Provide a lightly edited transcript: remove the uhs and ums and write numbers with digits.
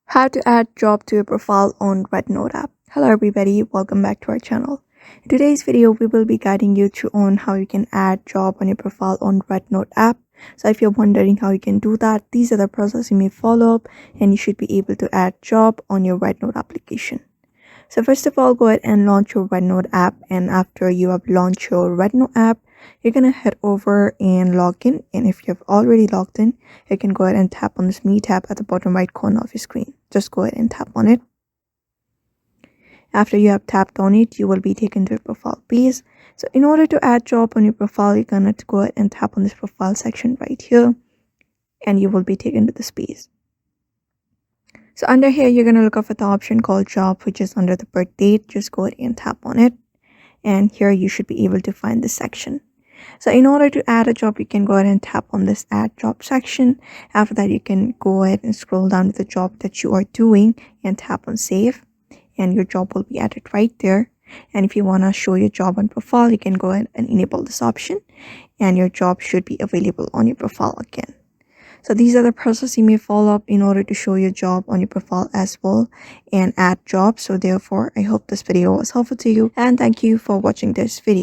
How to add job to your profile on Rednote app. Hello everybody, welcome back to our channel. In today's video, we will be guiding you through on how you can add job on your profile on Rednote app. So if you're wondering how you can do that, these are the process you may follow up and you should be able to add job on your Rednote application. So first of all, go ahead and launch your Rednote app, and after you have launched your Rednote app, you're gonna head over and log in. And if you have already logged in, you can go ahead and tap on this Me tab at the bottom right corner of your screen. Just go ahead and tap on it. After you have tapped on it, you will be taken to your profile page. So in order to add job on your profile, you're gonna go ahead and tap on this profile section right here, and you will be taken to this page. So under here, you're going to look up for the option called job, which is under the birth date. Just go ahead and tap on it. And here you should be able to find this section. So in order to add a job, you can go ahead and tap on this add job section. After that, you can go ahead and scroll down to the job that you are doing and tap on save. And your job will be added right there. And if you want to show your job on profile, you can go ahead and enable this option. And your job should be available on your profile again. So these are the processes you may follow up in order to show your job on your profile as well and add jobs. So therefore, I hope this video was helpful to you, and thank you for watching this video.